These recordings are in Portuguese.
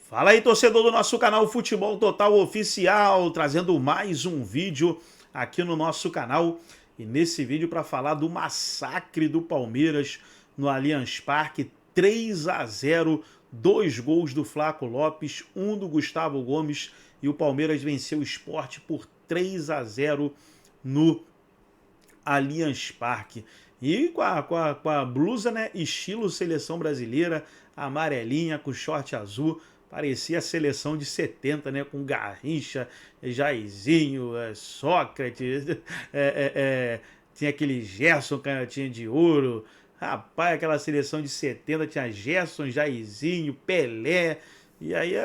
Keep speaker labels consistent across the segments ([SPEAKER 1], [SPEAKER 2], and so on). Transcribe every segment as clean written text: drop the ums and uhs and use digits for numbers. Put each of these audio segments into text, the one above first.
[SPEAKER 1] Fala aí, torcedor do nosso canal Futebol Total Oficial, trazendo mais um vídeo aqui no nosso canal. E nesse vídeo para falar do massacre do Palmeiras no Allianz Parque, 3-0, 2 gols do Flaco Lopes, 1 do Gustavo Gomes, e o Palmeiras venceu o Sport por 3-0 no Allianz Parque. E com a blusa, né, estilo seleção brasileira, amarelinha com short azul, parecia a seleção de 70, né, com Garrincha, Jairzinho, Sócrates, tinha aquele Gerson, canhotinha de ouro. Rapaz, aquela seleção de 70 tinha Gerson, Jairzinho, Pelé, e aí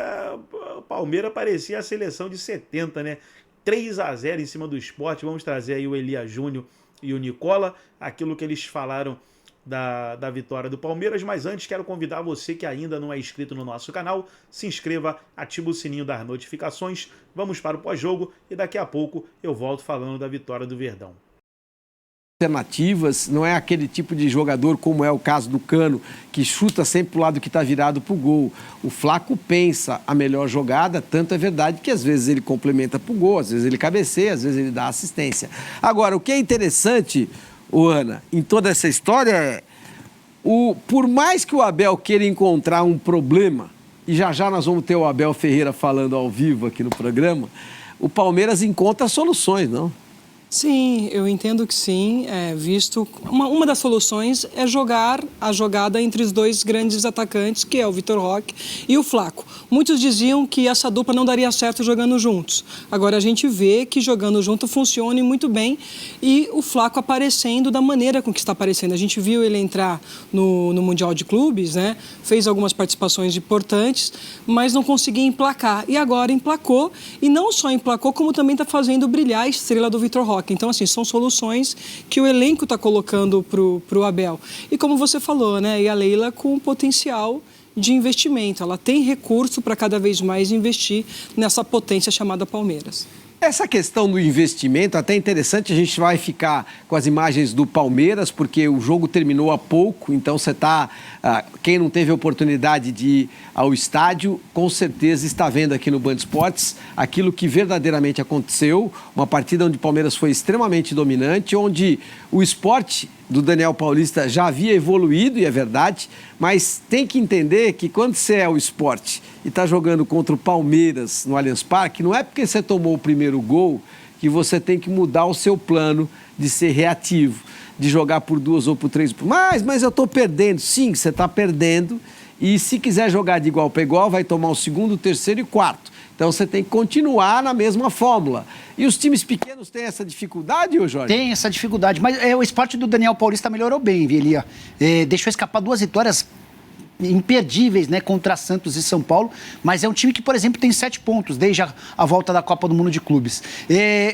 [SPEAKER 1] o Palmeiras parecia a seleção de 70, né? 3-0 em cima do Sport. Vamos trazer aí o Elias Júnior e o Nicola, aquilo que eles falaram da vitória do Palmeiras. Mas antes, quero convidar você que ainda não é inscrito no nosso canal, se inscreva, ativa o sininho das notificações. Vamos para o pós-jogo e daqui a pouco eu volto falando da vitória do Verdão.
[SPEAKER 2] Alternativas, não é aquele tipo de jogador como é o caso do Cano, que chuta sempre para o lado que está virado para o gol. O Flaco pensa a melhor jogada, tanto é verdade que às vezes ele complementa para o gol, às vezes ele cabeceia, às vezes ele dá assistência. Agora, o que é interessante, Ana, em toda essa história é, por mais que o Abel queira encontrar um problema, e já já nós vamos ter o Abel Ferreira falando ao vivo aqui no programa, o Palmeiras encontra soluções, não?
[SPEAKER 3] Sim, eu entendo que sim, visto uma das soluções é jogar a jogada entre os dois grandes atacantes, que é o Vitor Roque e o Flaco. Muitos diziam que essa dupla não daria certo jogando juntos. Agora a gente vê que jogando junto funciona muito bem, e o Flaco aparecendo da maneira com que está aparecendo. A gente viu ele entrar no Mundial de Clubes, né? Fez algumas participações importantes, mas não conseguia emplacar. E agora emplacou, e não só emplacou, como também está fazendo brilhar a estrela do Vitor Roque. Então, assim, são soluções que o elenco está colocando para o Abel. E como você falou, né? E a Leila com potencial de investimento. Ela tem recurso para cada vez mais investir nessa potência chamada Palmeiras.
[SPEAKER 2] Essa questão do investimento, até interessante, a gente vai ficar com as imagens do Palmeiras, porque o jogo terminou há pouco, então você está... quem não teve a oportunidade de ir ao estádio, com certeza está vendo aqui no Band Esportes aquilo que verdadeiramente aconteceu, uma partida onde o Palmeiras foi extremamente dominante, onde o Sport do Daniel Paulista já havia evoluído, e é verdade, mas tem que entender que quando você é o Sport e está jogando contra o Palmeiras no Allianz Parque, não é porque você tomou o primeiro gol que você tem que mudar o seu plano de ser reativo, de jogar por 2 ou por 3. Mas eu estou perdendo. Sim, você está perdendo, e se quiser jogar de igual para igual, vai tomar o 2º, o 3º e o 4º. Então você tem que continuar na mesma fórmula. E os times pequenos têm essa dificuldade, ô Jorge?
[SPEAKER 4] Tem essa dificuldade, mas o Sport do Daniel Paulista melhorou bem, Elia. Deixou escapar 2 vitórias imperdíveis, né, contra Santos e São Paulo, mas é um time que, por exemplo, tem 7 pontos desde a volta da Copa do Mundo de Clubes.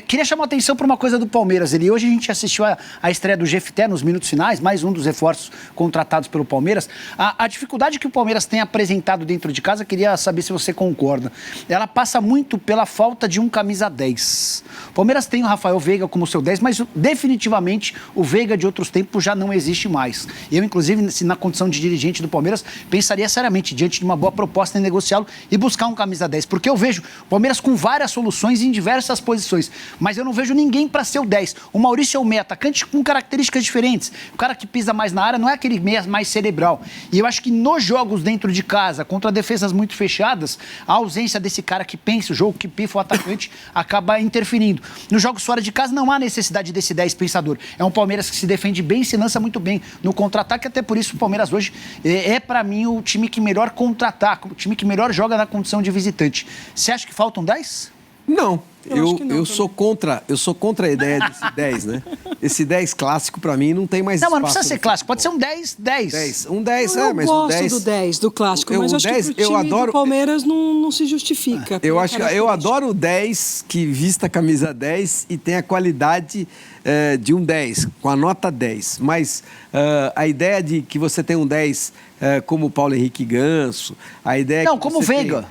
[SPEAKER 4] Queria chamar a atenção para uma coisa do Palmeiras. Hoje a gente assistiu a estreia do Jefté nos minutos finais, mais um dos reforços contratados pelo Palmeiras. A dificuldade que o Palmeiras tem apresentado dentro de casa, queria saber se você concorda. Ela passa muito pela falta de um camisa 10. O Palmeiras tem o Rafael Veiga como seu 10, mas definitivamente o Veiga de outros tempos já não existe mais. Eu, inclusive, na condição de dirigente do Palmeiras, pensaria seriamente, diante de uma boa proposta, em negociá-lo e buscar um camisa 10. Porque eu vejo o Palmeiras com várias soluções em diversas posições, mas eu não vejo ninguém para ser o 10. O Maurício é o meia atacante com características diferentes. O cara que pisa mais na área não é aquele meia mais cerebral. E eu acho que nos jogos dentro de casa, contra defesas muito fechadas, a ausência desse cara que pensa o jogo, que pifa o atacante, acaba interferindo. Nos jogos fora de casa não há necessidade desse 10 pensador. É um Palmeiras que se defende bem e se lança muito bem no contra-ataque, até por isso o Palmeiras hoje para mim, o time que melhor contra-ataca, o time que melhor joga na condição de visitante. Você acha que faltam 10?
[SPEAKER 2] Não. Eu sou contra a ideia desse 10, né? Esse 10 clássico, pra mim, não tem mais espaço.
[SPEAKER 4] Não, mas não precisa ser clássico, pode ser um 10.
[SPEAKER 2] Um 10,
[SPEAKER 3] mas o 10... Eu gosto do 10, do clássico, mas acho que pro time do Palmeiras não se justifica.
[SPEAKER 2] Eu adoro o 10 que vista a camisa 10 e tem a qualidade de um 10, com a nota 10. Mas a ideia de que você tem um 10 como o Paulo Henrique Ganso. A ideia
[SPEAKER 4] não, como o Veiga.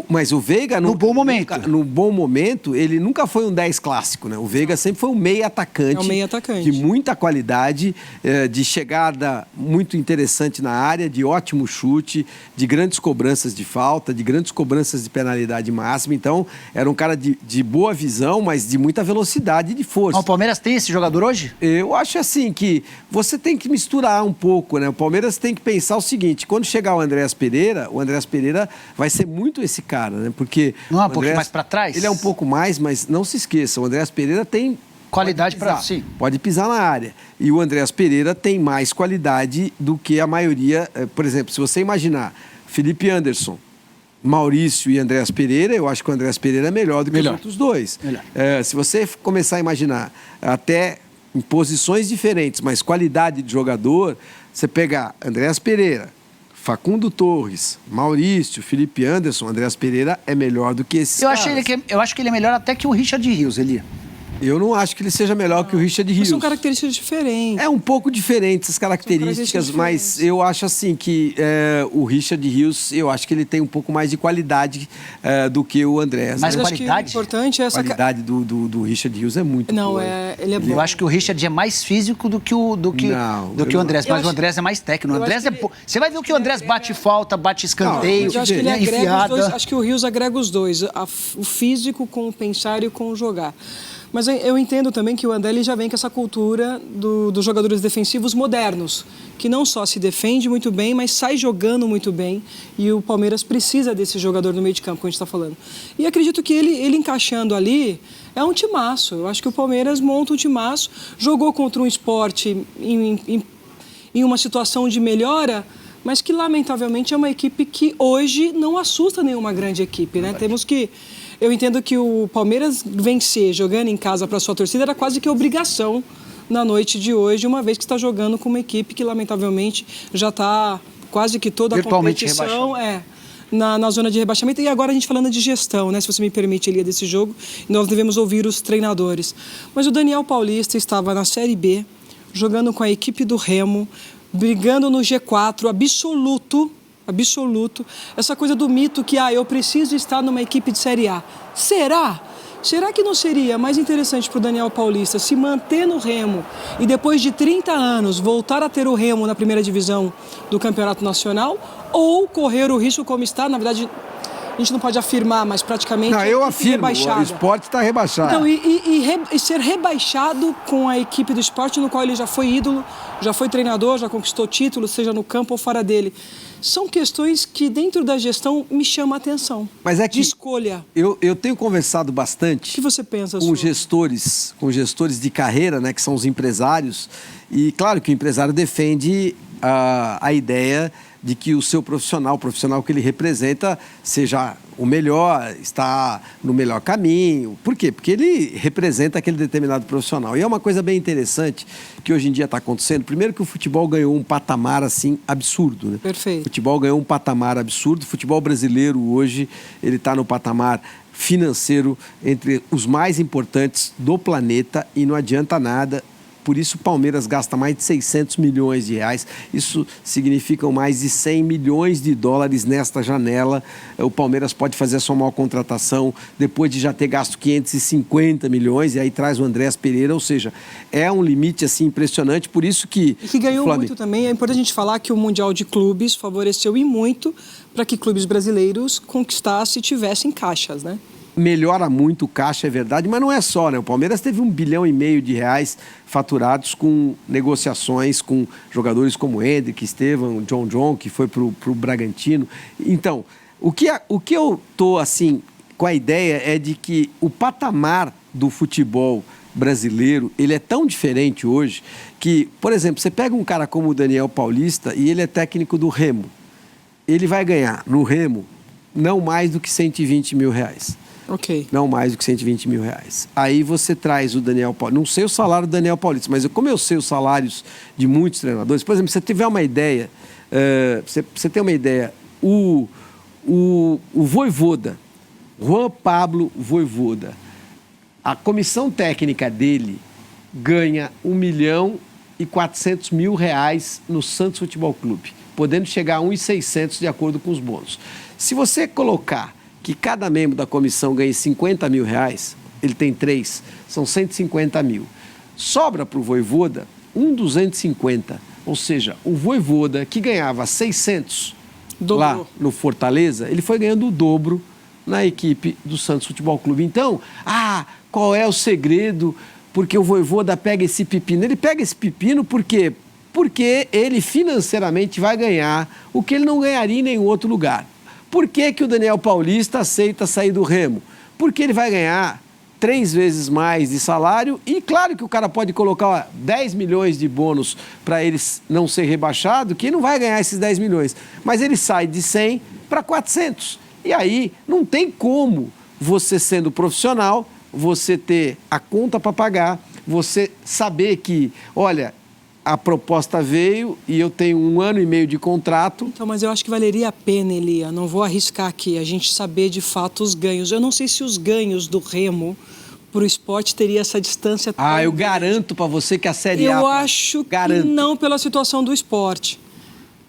[SPEAKER 2] Mas o Veiga...
[SPEAKER 4] No bom momento.
[SPEAKER 2] No bom momento, ele nunca foi um 10 clássico, né? O Veiga sempre foi um meio atacante.
[SPEAKER 3] É um meio atacante.
[SPEAKER 2] De muita qualidade, de chegada muito interessante na área, de ótimo chute, de grandes cobranças de falta, de grandes cobranças de penalidade máxima. Então, era um cara de boa visão, mas de muita velocidade e de força.
[SPEAKER 4] O Palmeiras tem esse jogador hoje?
[SPEAKER 2] Eu acho assim que você tem que misturar um pouco, né? O Palmeiras tem que pensar o seguinte, quando chegar o Andréas Pereira vai ser muito esse cara, né? Porque
[SPEAKER 4] não é um pouquinho mais para trás?
[SPEAKER 2] Ele é um pouco mais, mas não se esqueça, o Andréas Pereira tem
[SPEAKER 4] qualidade para sim.
[SPEAKER 2] Pode pisar na área. E o Andréas Pereira tem mais qualidade do que a maioria. Por exemplo, se você imaginar Felipe Anderson, Maurício e Andréas Pereira, eu acho que o Andréas Pereira é melhor do que os outros dois. Se você começar a imaginar até em posições diferentes, mas qualidade de jogador, você pegar Andréas Pereira, Facundo Torres, Maurício, Felipe Anderson, Andréas Pereira é melhor do que esses caras.
[SPEAKER 4] Eu acho que ele é melhor até que o Richard Rios, Eli.
[SPEAKER 2] Eu não acho que ele seja melhor que o Richard Rios.
[SPEAKER 3] Mas são características diferentes.
[SPEAKER 2] É um pouco diferente essas características, mas eu acho assim que o Richard Rios, eu acho que ele tem um pouco mais de qualidade do que o Andréas.
[SPEAKER 4] Mas
[SPEAKER 2] né?
[SPEAKER 4] qualidade?
[SPEAKER 3] Importante é essa
[SPEAKER 2] qualidade do Richard Rios é muito boa.
[SPEAKER 3] Ele é bom.
[SPEAKER 4] Eu acho que o Richard é mais físico do que o Andrés, mas o Andrés é mais técnico. O Andrés Você vai ver o que o Andrés bate falta, bate escanteio,
[SPEAKER 3] eu acho que ele agrega os dois,
[SPEAKER 4] enfiada.
[SPEAKER 3] acho que o Rios agrega os dois, o físico com o pensar e com o jogar. Mas eu entendo também que o André ele já vem com essa cultura dos jogadores defensivos modernos, que não só se defende muito bem, mas sai jogando muito bem. E o Palmeiras precisa desse jogador no meio de campo, como a gente está falando. E acredito que ele encaixando ali é um timaço. Eu acho que o Palmeiras monta um timaço, jogou contra um Sport em uma situação de melhora, mas que lamentavelmente é uma equipe que hoje não assusta nenhuma grande equipe, né? Temos que... Eu entendo que o Palmeiras vencer jogando em casa para sua torcida era quase que obrigação na noite de hoje, uma vez que está jogando com uma equipe que, lamentavelmente, já está quase que toda a competição na zona de rebaixamento. E agora a gente falando de gestão, né? Se você me permite, Elia, desse jogo, nós devemos ouvir os treinadores. Mas o Daniel Paulista estava na Série B, jogando com a equipe do Remo, brigando no G4 absoluto, essa coisa do mito que eu preciso estar numa equipe de Série A. Será? Será que não seria mais interessante para o Daniel Paulista se manter no Remo e depois de 30 anos voltar a ter o Remo na primeira divisão do Campeonato Nacional ou correr o risco como está, na verdade... A gente não pode afirmar, mas praticamente...
[SPEAKER 2] Não, eu afirmo, o Sport está rebaixado.
[SPEAKER 3] Então, e ser rebaixado com a equipe do Sport, no qual ele já foi ídolo, já foi treinador, já conquistou títulos, seja no campo ou fora dele. São questões que, dentro da gestão, me chamam a atenção.
[SPEAKER 2] Mas é que
[SPEAKER 3] de escolha.
[SPEAKER 2] Eu tenho conversado bastante...
[SPEAKER 3] O que você pensa
[SPEAKER 2] com gestores de carreira, né, que são os empresários. E, claro, que o empresário defende a ideia de que o seu profissional, o profissional que ele representa, seja o melhor, está no melhor caminho. Por quê? Porque ele representa aquele determinado profissional. E é uma coisa bem interessante que hoje em dia está acontecendo. Primeiro que o futebol ganhou um patamar, assim, absurdo, né?
[SPEAKER 3] Perfeito.
[SPEAKER 2] O futebol ganhou um patamar absurdo. O futebol brasileiro, hoje, ele está no patamar financeiro entre os mais importantes do planeta e não adianta nada. Por isso o Palmeiras gasta mais de 600 milhões de reais. Isso significa mais de 100 milhões de dólares nesta janela. O Palmeiras pode fazer a sua maior contratação depois de já ter gasto 550 milhões e aí traz o Andréas Pereira. Ou seja, é um limite assim impressionante. Por isso que...
[SPEAKER 3] E que ganhou muito também. É importante a gente falar que o Mundial de Clubes favoreceu e muito para que clubes brasileiros conquistassem e tivessem caixas, né?
[SPEAKER 2] Melhora muito o caixa, é verdade, mas não é só, né? O Palmeiras teve 1,5 bilhão de reais faturados com negociações com jogadores como Hendrick, Estevam, John, que foi para o Bragantino. Então, o que eu tô assim com a ideia é de que o patamar do futebol brasileiro, ele é tão diferente hoje que, por exemplo, você pega um cara como o Daniel Paulista e ele é técnico do Remo. Ele vai ganhar no Remo não mais do que 120 mil reais.
[SPEAKER 3] Ok.
[SPEAKER 2] Não mais do que 120 mil reais. Aí você traz o Daniel Paulista. Não sei o salário do Daniel Paulista, mas como eu sei os salários de muitos treinadores, por exemplo, se você tiver uma ideia, você tem uma ideia, o Vojvoda, Juan Pablo Vojvoda, a comissão técnica dele ganha 1,4 milhão no Santos Futebol Clube. podendo chegar a 1.600 de acordo com os bônus. Se você colocar que cada membro da comissão ganhe R$50 mil, ele tem 3, são 150 mil. Sobra para o Vojvoda 1.250, ou seja, o Vojvoda que ganhava 600 lá no Fortaleza, ele foi ganhando o dobro na equipe do Santos Futebol Clube. Então, qual é o segredo? Porque o Vojvoda pega esse pepino. Ele pega esse pepino por quê? Porque ele financeiramente vai ganhar o que ele não ganharia em nenhum outro lugar. Por que que o Daniel Paulista aceita sair do Remo? Porque ele vai ganhar 3 vezes mais de salário e claro que o cara pode colocar 10 milhões de bônus para ele não ser rebaixado, que não vai ganhar esses 10 milhões. Mas ele sai de 100 para 400. E aí não tem como você, sendo profissional, você ter a conta para pagar, você saber que, olha, a proposta veio e eu tenho 1 ano e meio de contrato.
[SPEAKER 3] Então, mas eu acho que valeria a pena, Elia, não vou arriscar aqui, a gente saber de fato os ganhos. Eu não sei se os ganhos do Remo para o esporte teria essa distância tão
[SPEAKER 2] eu
[SPEAKER 3] grande.
[SPEAKER 2] garanto para você que a Série A...
[SPEAKER 3] Eu acho que não pela situação do esporte.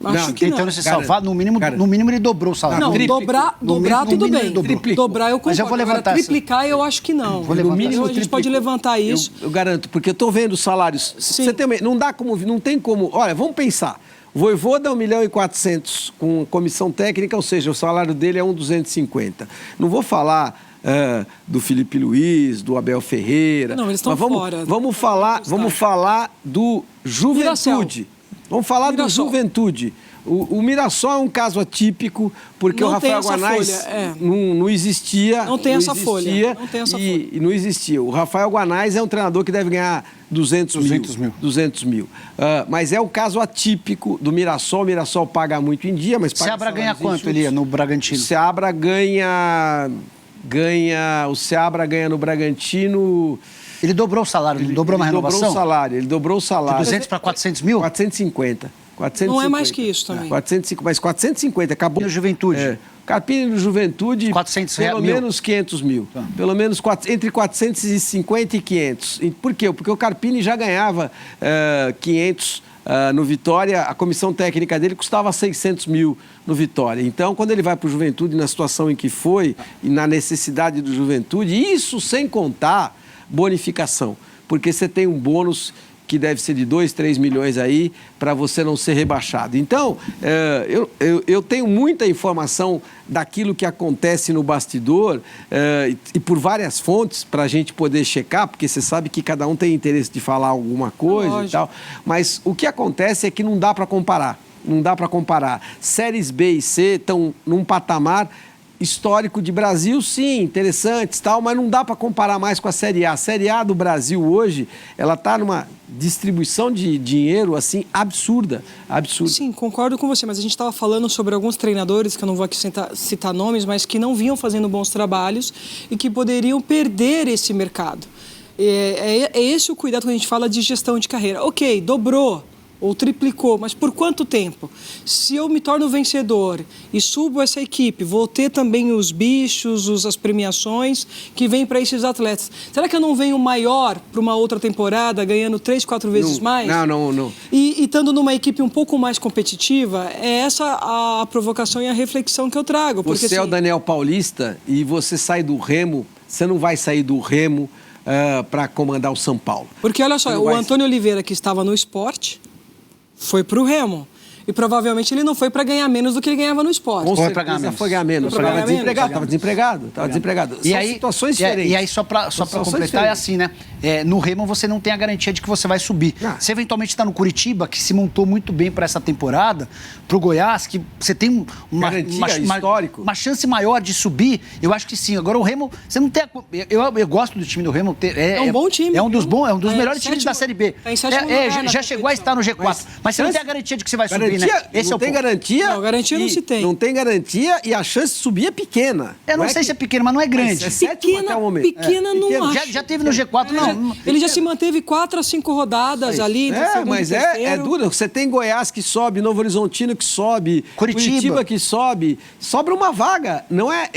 [SPEAKER 3] Acho que
[SPEAKER 4] tentando se salvar, no mínimo ele dobrou o salário.
[SPEAKER 3] Não, dobrar tudo bem. Dobrar eu concordo.
[SPEAKER 4] Mas eu vou levantar.
[SPEAKER 3] Agora, triplicar eu acho que não.
[SPEAKER 2] No mínimo,
[SPEAKER 3] a gente pode levantar isso.
[SPEAKER 2] Eu garanto, porque eu estou vendo os salários. Você não tem como... Olha, vamos pensar. O Vojvoda é 1.400.000 com comissão técnica, ou seja, o salário dele é 1.250. Não vou falar do Felipe Luiz, do Abel Ferreira.
[SPEAKER 3] Não, eles estão fora.
[SPEAKER 2] Vamos falar do Juventude. Vamos falar do Juventude. O Mirassol é um caso atípico, porque
[SPEAKER 3] não
[SPEAKER 2] o Rafael Guanais não existia.
[SPEAKER 3] Não tem essa folha. Não tem essa folha.
[SPEAKER 2] E não existia. O Rafael Guanais é um treinador que deve ganhar 200 mil. Mas é o caso atípico do Mirassol. O Mirassol paga muito em dia, mas...
[SPEAKER 4] O Seabra ganha quanto, Elia, no Bragantino?
[SPEAKER 2] O Seabra ganha no Bragantino...
[SPEAKER 4] Ele dobrou o salário, ele dobrou na renovação?
[SPEAKER 2] Ele dobrou o salário.
[SPEAKER 4] De 200 para 400 mil?
[SPEAKER 2] 450.
[SPEAKER 3] Não é mais que isso também.
[SPEAKER 2] 450, mas 450, acabou.
[SPEAKER 4] E no Juventude?
[SPEAKER 2] Carpini no Juventude,
[SPEAKER 4] 400
[SPEAKER 2] pelo menos 500 mil. Tá. Pelo menos entre 450 e 500. Por quê? Porque o Carpini já ganhava 500 no Vitória, a comissão técnica dele custava 600 mil no Vitória. Então, quando ele vai para o Juventude, na situação em que foi, e na necessidade do Juventude, isso sem contar bonificação, porque você tem um bônus que deve ser de 2, 3 milhões aí, para você não ser rebaixado. Então, eu tenho muita informação daquilo que acontece no bastidor e por várias fontes para a gente poder checar, porque você sabe que cada um tem interesse de falar alguma coisa e tal, mas o que acontece é que não dá para comparar. Não dá para comparar. Séries B e C estão num patamar histórico de Brasil, sim, interessantes, tal, mas não dá para comparar mais com a Série A. A Série A do Brasil hoje, ela está numa distribuição de dinheiro, assim, absurda.
[SPEAKER 3] Sim, concordo com você, mas a gente estava falando sobre alguns treinadores, que eu não vou aqui citar nomes, mas que não vinham fazendo bons trabalhos e que poderiam perder esse mercado. É esse o cuidado quando a gente fala de gestão de carreira. Ok, dobrou ou triplicou, mas por quanto tempo? Se eu me torno vencedor e subo essa equipe, vou ter também os bichos, as premiações que vêm para esses atletas. Será que eu não venho maior para uma outra temporada, ganhando 3, 4 vezes mais?
[SPEAKER 2] Não.
[SPEAKER 3] E estando numa equipe um pouco mais competitiva, é essa a provocação e a reflexão que eu trago. Porque,
[SPEAKER 2] você é o Daniel Paulista e você sai do Remo, você não vai sair do Remo para comandar o São Paulo.
[SPEAKER 3] Porque olha só, o Antônio Oliveira, que estava no Sport, foi para o Remo. E provavelmente ele não foi para ganhar menos do que ele ganhava no Sport.
[SPEAKER 2] Com certeza foi ganhar menos. Estava desempregado.
[SPEAKER 4] E
[SPEAKER 2] São
[SPEAKER 4] aí,
[SPEAKER 2] situações diferentes.
[SPEAKER 4] E aí, só para completar, é assim, né? No Remo você não tem a garantia de que você vai subir. Você eventualmente está no Curitiba, que se montou muito bem para essa temporada, para o Goiás, que você tem uma chance maior de subir. Eu acho que sim. Agora o Remo, você não tem... Eu gosto do time do Remo.
[SPEAKER 3] É um bom time.
[SPEAKER 4] É um dos melhores times da Série B. Já chegou a estar no G4. Mas você não tem a garantia de que você vai subir, né?
[SPEAKER 2] Esse não tem garantia.
[SPEAKER 3] Não, garantia não se tem.
[SPEAKER 2] Não tem garantia e a chance de subir é pequena.
[SPEAKER 4] Eu não sei se é pequena, mas não é grande.
[SPEAKER 3] Pequena não acho.
[SPEAKER 4] Já teve no G4, não.
[SPEAKER 3] Ele já se manteve 4 a 5 rodadas ali.
[SPEAKER 2] Mas é duro. Você tem Goiás que sobe, Novo Horizontino que sobe, Curitiba que sobe. Sobra uma vaga. Não é...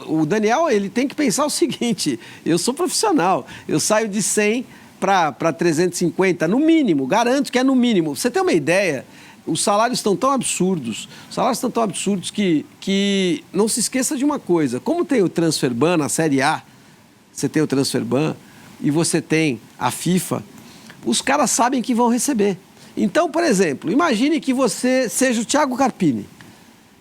[SPEAKER 2] O Daniel, ele tem que pensar o seguinte: eu sou profissional, eu saio de 100 para 350, no mínimo, garanto que é no mínimo. Você tem uma ideia, os salários estão tão absurdos, que não se esqueça de uma coisa, como tem o Transferban na Série A, você tem o Transferban e você tem a FIFA, os caras sabem que vão receber. Então, por exemplo, imagine que você seja o Thiago Carpini.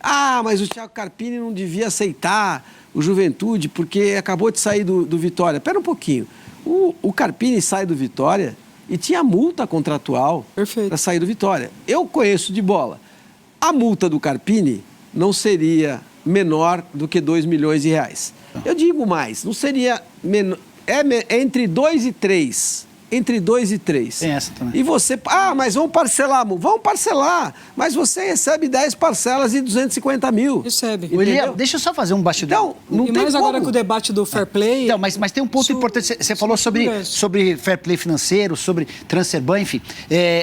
[SPEAKER 2] Ah, mas o Thiago Carpini não devia aceitar o Juventude porque acabou de sair do Vitória. Espera um pouquinho. O Carpini sai do Vitória e tinha multa contratual para sair do Vitória. Eu conheço de bola. A multa do Carpini não seria menor do que 2 milhões de reais. Eu digo mais, não seria menor, entre 2 e 3. Entre 2 e 3.
[SPEAKER 4] Tem essa também.
[SPEAKER 2] E você... Ah, mas vamos parcelar. Mas você recebe 10 parcelas de 250 mil.
[SPEAKER 3] Recebe.
[SPEAKER 4] William, deixa eu só fazer um bastidor.
[SPEAKER 2] Então, não
[SPEAKER 3] e
[SPEAKER 2] tem
[SPEAKER 3] mais
[SPEAKER 2] como.
[SPEAKER 3] agora com o debate do fair play...
[SPEAKER 4] Então, mas tem um ponto importante. Você falou sobre fair play financeiro, sobre Transferban, enfim.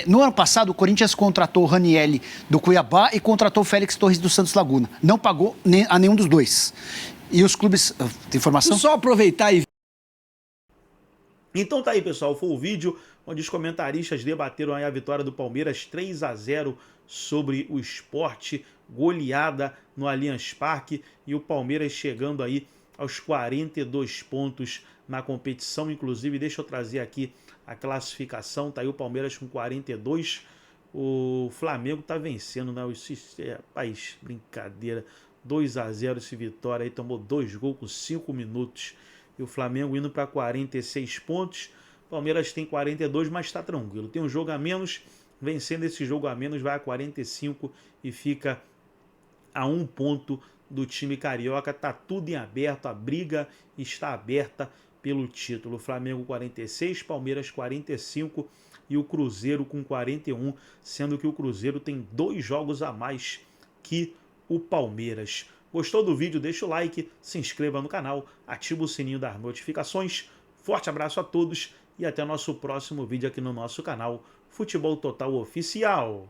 [SPEAKER 4] No ano passado, o Corinthians contratou o Ranielli do Cuiabá e contratou o Félix Torres do Santos Laguna. Não pagou a nenhum dos dois. E os clubes... Tem informação?
[SPEAKER 2] Só aproveitar e...
[SPEAKER 1] Então tá aí, pessoal, foi o vídeo onde os comentaristas debateram aí a vitória do Palmeiras 3-0 sobre o Sport, goleada no Allianz Parque, e o Palmeiras chegando aí aos 42 pontos na competição. Inclusive, deixa eu trazer aqui a classificação, tá aí o Palmeiras com 42, o Flamengo tá vencendo, né? Rapaz, brincadeira, 2-0 esse Vitória aí, tomou 2 gols com 5 minutos. E o Flamengo indo para 46 pontos. O Palmeiras tem 42, mas está tranquilo. Tem um jogo a menos. Vencendo esse jogo a menos, vai a 45 e fica a 1 ponto do time carioca. Está tudo em aberto. A briga está aberta pelo título. O Flamengo 46, Palmeiras 45 e o Cruzeiro com 41. Sendo que o Cruzeiro tem 2 jogos a mais que o Palmeiras. Gostou do vídeo? Deixa o like, se inscreva no canal, ativa o sininho das notificações. Forte abraço a todos e até o nosso próximo vídeo aqui no nosso canal Futebol Total Oficial.